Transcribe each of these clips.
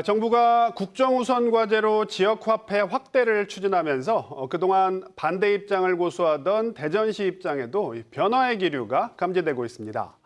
정부가 국정우선 과제로 지역화폐 확대를 추진하면서 그동안 반대 입장을 고수하던 대전시 입장에도 변화의 기류가 감지되고 있습니다.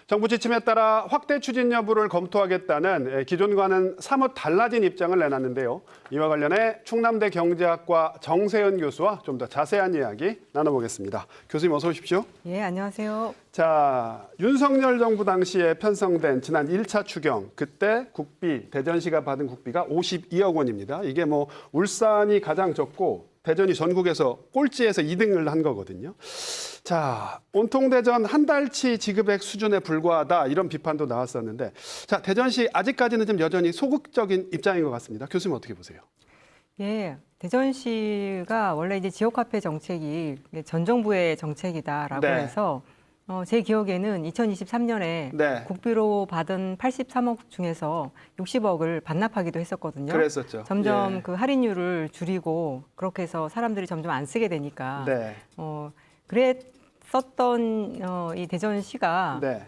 정부 지침에 따라 확대 추진 여부를 검토하겠다는 기존과는 사뭇 달라진 입장을 내놨는데요. 이와 관련해 충남대 경제학과 정세은 교수와 좀 더 자세한 이야기 나눠보겠습니다. 교수님 어서 오십시오. 예, 안녕하세요. 자, 윤석열 정부 당시에 편성된 지난 1차 추경, 그때 국비, 대전시가 받은 국비가 52억 원입니다. 이게 뭐 울산이 가장 적고 대전이 전국에서 꼴찌에서 2등을 한 거거든요. 자, 온통 대전 한 달치 지급액 수준에 불과하다 이런 비판도 나왔었는데, 자, 대전시 아직까지는 좀 여전히 소극적인 입장인 것 같습니다. 교수님 어떻게 보세요? 예, 대전시가 원래 이제 지역화폐 정책이 전 정부의 정책이다라고 네. 해서 제 기억에는 2023년에 네. 국비로 받은 83억 중에서 60억을 반납하기도 했었거든요. 그랬었죠. 점점 예. 그 할인율을 줄이고 그렇게 해서 사람들이 점점 안 쓰게 되니까 네. 그랬었던 이 대전시가 네.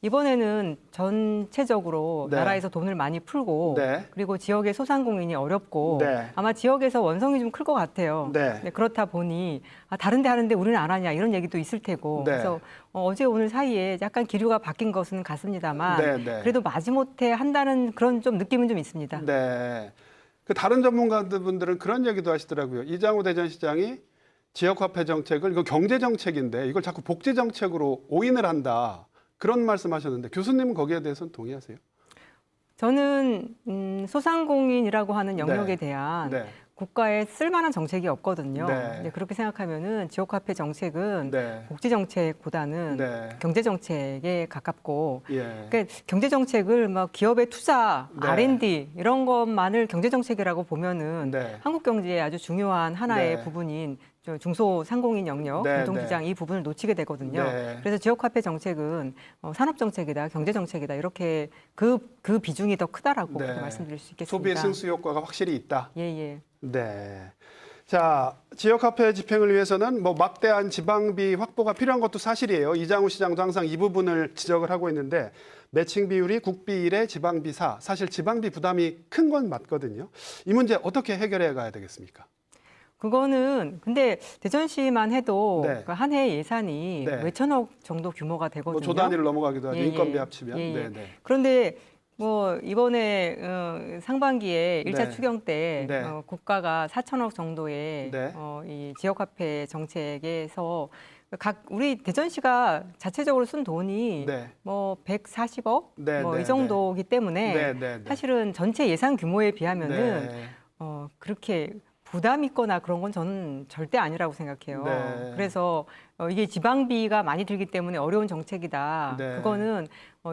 이번에는 전체적으로 네. 나라에서 돈을 많이 풀고 네. 그리고 지역의 소상공인이 어렵고 네. 아마 지역에서 원성이 좀 클 것 같아요. 네. 그렇다 보니 다른 데 하는데 우리는 안 하냐 이런 얘기도 있을 테고 네. 그래서 어제 오늘 사이에 약간 기류가 바뀐 것은 같습니다만 네, 네. 그래도 마지못해 한다는 그런 좀 느낌은 좀 있습니다. 네. 그 다른 전문가분들은 그런 얘기도 하시더라고요. 이장우 대전시장이 지역화폐 정책을 이거 경제 정책인데 이걸 자꾸 복지 정책으로 오인을 한다. 그런 말씀하셨는데 교수님은 거기에 대해서는 동의하세요? 저는 소상공인이라고 하는 영역에 네. 대한 네. 국가에 쓸만한 정책이 없거든요. 네. 이제 그렇게 생각하면은 지역화폐 정책은 네. 복지 정책보다는 네. 경제 정책에 가깝고, 예. 그러니까 경제 정책을 막 기업의 투자, 네. R&D 이런 것만을 경제 정책이라고 보면은 네. 한국 경제의 아주 중요한 하나의 네. 부분인 중소상공인 영역, 네, 공동시장 이 부분을 놓치게 되거든요. 네. 그래서 지역화폐 정책은 산업 정책이다, 경제 정책이다 이렇게 그 비중이 더 크다라고 네. 그렇게 말씀드릴 수 있겠습니다. 소비의 승수 효과가 확실히 있다. 예, 예. 네. 자, 지역화폐 집행을 위해서는 뭐 막대한 지방비 확보가 필요한 것도 사실이에요. 이장우 시장도 항상 이 부분을 지적을 하고 있는데 매칭 비율이 국비 1에 지방비 4. 사실 지방비 부담이 큰 건 맞거든요. 이 문제 어떻게 해결해 가야 되겠습니까? 그거는 근데 대전시만 해도 네. 한 해 예산이 네. 몇천억 정도 규모가 되거든요. 뭐 조 단위를 넘어가기도 하죠. 예, 예. 인건비 합치면. 예, 예. 네, 네. 그런데 뭐 이번에 상반기에 1차 네. 추경 때 네. 국가가 4천억 정도의 네. 이 지역화폐 정책에서 우리 대전시가 자체적으로 쓴 돈이 네. 뭐 140억 네, 뭐 네, 이 정도이기 때문에 네, 네, 네. 사실은 전체 예산 규모에 비하면은 네. 그렇게 부담 있거나 그런 건 저는 절대 아니라고 생각해요. 네. 그래서 이게 지방비가 많이 들기 때문에 어려운 정책이다. 네. 그거는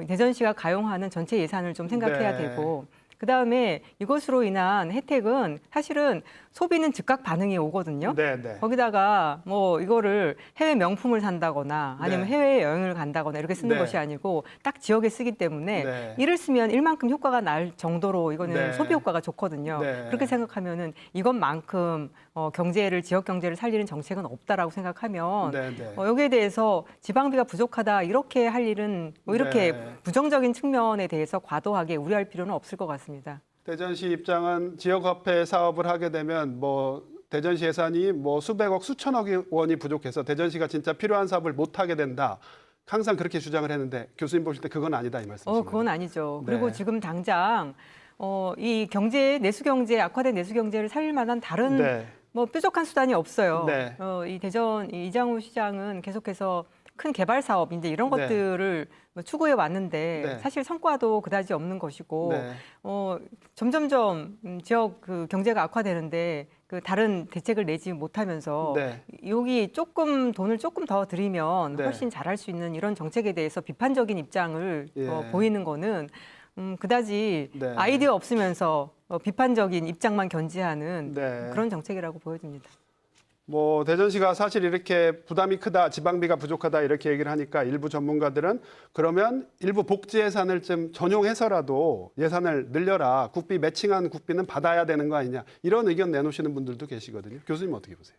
대전시가 가용하는 전체 예산을 좀 생각해야 네. 되고 그다음에 이것으로 인한 혜택은 사실은 소비는 즉각 반응이 오거든요. 네, 네. 거기다가 뭐 이거를 해외 명품을 산다거나 아니면 네. 해외 여행을 간다거나 이렇게 쓰는 네. 것이 아니고 딱 지역에 쓰기 때문에 네. 이를 쓰면 일만큼 효과가 날 정도로 이거는 네. 소비 효과가 좋거든요. 네. 그렇게 생각하면은 이것만큼 경제를 지역 경제를 살리는 정책은 없다라고 생각하면 네, 네. 여기에 대해서 지방비가 부족하다 이렇게 할 일은 뭐 이렇게 네. 부정적인 측면에 대해서 과도하게 우려할 필요는 없을 것 같습니다. 대전시 입장은 지역화폐 사업을 하게 되면 뭐 대전시 예산이 뭐 수백억, 수천억 원이 부족해서 대전시가 진짜 필요한 사업을 못 하게 된다. 항상 그렇게 주장을 했는데 교수님 보실 때 그건 아니다 이 말씀이신가요? 그건 아니죠. 네. 그리고 지금 당장 이 내수 경제 악화된 내수 경제를 살릴 만한 다른 네. 뭐 뾰족한 수단이 없어요. 네. 이 대전 이장우 시장은 계속해서 큰 개발 사업 이제 이런 네. 것들을 추구해 왔는데 네. 사실 성과도 그다지 없는 것이고 네. 점점점 지역 그 경제가 악화되는데 그 다른 대책을 내지 못하면서 네. 여기 돈을 조금 더 들이면 네. 훨씬 잘할 수 있는 이런 정책에 대해서 비판적인 입장을 예. 보이는 거는 그다지 네. 아이디어 없으면서 비판적인 입장만 견지하는 네. 그런 정책이라고 보여집니다. 뭐 대전시가 사실 이렇게 부담이 크다, 지방비가 부족하다 이렇게 얘기를 하니까 일부 전문가들은 그러면 일부 복지 예산을 좀 전용해서라도 예산을 늘려라. 국비 매칭한 국비는 받아야 되는 거 아니냐. 이런 의견 내놓으시는 분들도 계시거든요. 교수님 어떻게 보세요?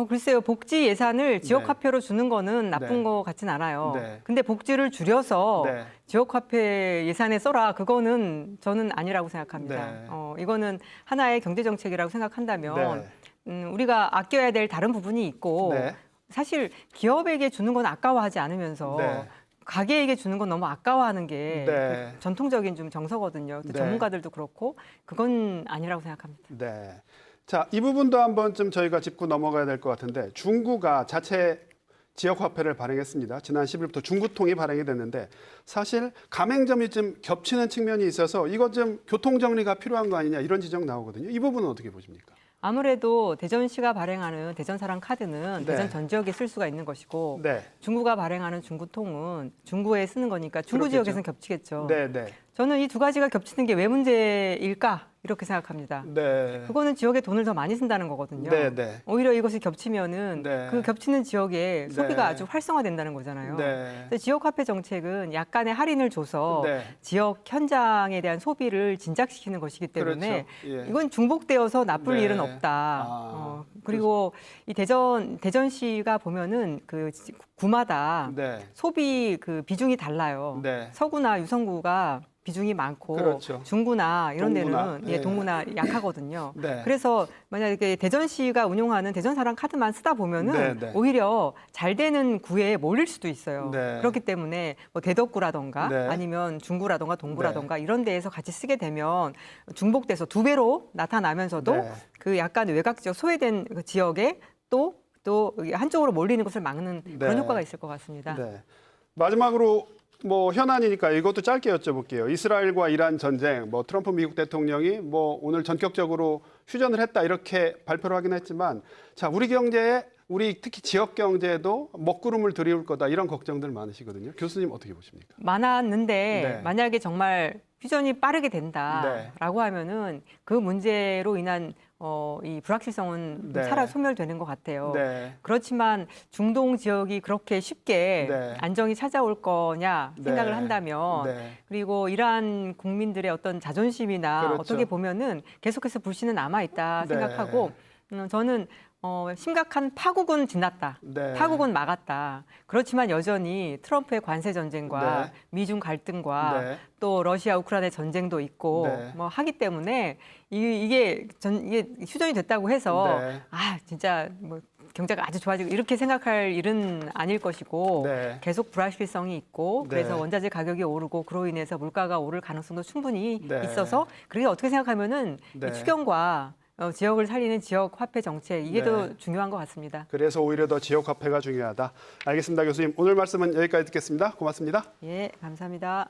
글쎄요. 복지 예산을 지역 네. 화폐로 주는 거는 나쁜 네. 것 같진 않아요. 네. 근데 복지를 줄여서 네. 지역 화폐 예산에 써라. 그거는 저는 아니라고 생각합니다. 네. 이거는 하나의 경제 정책이라고 생각한다면 네. 우리가 아껴야 될 다른 부분이 있고 네. 사실 기업에게 주는 건 아까워하지 않으면서 네. 가게에게 주는 건 너무 아까워하는 게 네. 그 전통적인 좀 정서거든요. 또 네. 전문가들도 그렇고 그건 아니라고 생각합니다. 네. 자, 이 부분도 한번 좀 저희가 짚고 넘어가야 될 것 같은데 중구가 자체 지역 화폐를 발행했습니다. 지난 10일부터 중구통이 발행이 됐는데 사실 가맹점이 좀 겹치는 측면이 있어서 이것 좀 교통 정리가 필요한 거 아니냐 이런 지적 나오거든요. 이 부분은 어떻게 보십니까? 아무래도 대전시가 발행하는 대전사랑 카드는 네. 대전 전 지역에 쓸 수가 있는 것이고 네. 중구가 발행하는 중구통은 중구에 쓰는 거니까 중구 그렇겠죠. 지역에서는 겹치겠죠. 네, 네. 저는 이 두 가지가 겹치는 게 왜 문제일까 이렇게 생각합니다. 네. 그거는 지역에 돈을 더 많이 쓴다는 거거든요. 네, 네. 오히려 이것이 겹치면은 네. 그 겹치는 지역에 소비가 네. 아주 활성화된다는 거잖아요. 네. 그래서 지역 화폐 정책은 약간의 할인을 줘서 네. 지역 현장에 대한 소비를 진작시키는 것이기 때문에 그렇죠. 예. 이건 중복되어서 나쁠 네. 일은 없다. 그리고 이 대전시가 보면은 그 구마다 네. 소비 그 비중이 달라요. 네. 서구나 유성구가 비중이 많고 그렇죠. 중구나 이런 동구나. 데는 예. 동구나 약하거든요. 네. 그래서 만약에 대전시가 운용하는 대전사랑 카드만 쓰다 보면은 네, 네. 오히려 잘 되는 구에 몰릴 수도 있어요. 네. 그렇기 때문에 뭐 대덕구라던가 네. 아니면 중구라던가 동구라던가 이런 데에서 같이 쓰게 되면 중복돼서 두 배로 나타나면서도 네. 그 약간 외곽 지역 소외된 그 지역에 또 한쪽으로 몰리는 것을 막는 그런 네. 효과가 있을 것 같습니다. 네. 마지막으로 뭐 현안이니까 이것도 짧게 여쭤볼게요. 이스라엘과 이란 전쟁, 뭐 트럼프 미국 대통령이 뭐 오늘 전격적으로 휴전을 했다 이렇게 발표를 하긴 했지만, 자 우리 경제에 우리 특히 지역 경제에도 먹구름을 들이울 거다 이런 걱정들 많으시거든요. 교수님 어떻게 보십니까? 많았는데 네. 만약에 정말 휴전이 빠르게 된다라고 네. 하면은 그 문제로 인한 이 불확실성은 네. 소멸되는 것 같아요. 네. 그렇지만 중동 지역이 그렇게 쉽게 네. 안정이 찾아올 거냐 생각을 네. 한다면 네. 그리고 이란 국민들의 어떤 자존심이나 그렇죠. 어떻게 보면은 계속해서 불씨는 남아 있다 네. 생각하고 저는 심각한 파국은 지났다. 네. 파국은 막았다. 그렇지만 여전히 트럼프의 관세 전쟁과 네. 미중 갈등과 네. 또 러시아 우크라이나 전쟁도 있고 네. 뭐 하기 때문에 이게 휴전이 됐다고 해서 네. 진짜 뭐 경제가 아주 좋아지고 이렇게 생각할 일은 아닐 것이고 네. 계속 불확실성이 있고 네. 그래서 원자재 가격이 오르고 그로 인해서 물가가 오를 가능성도 충분히 네. 있어서 그게 어떻게 생각하면은 네. 이 휴전과 지역을 살리는 지역 화폐 정책 이게 네. 더 중요한 것 같습니다. 그래서 오히려 더 지역 화폐가 중요하다. 알겠습니다, 교수님. 오늘 말씀은 여기까지 듣겠습니다. 고맙습니다. 예, 감사합니다.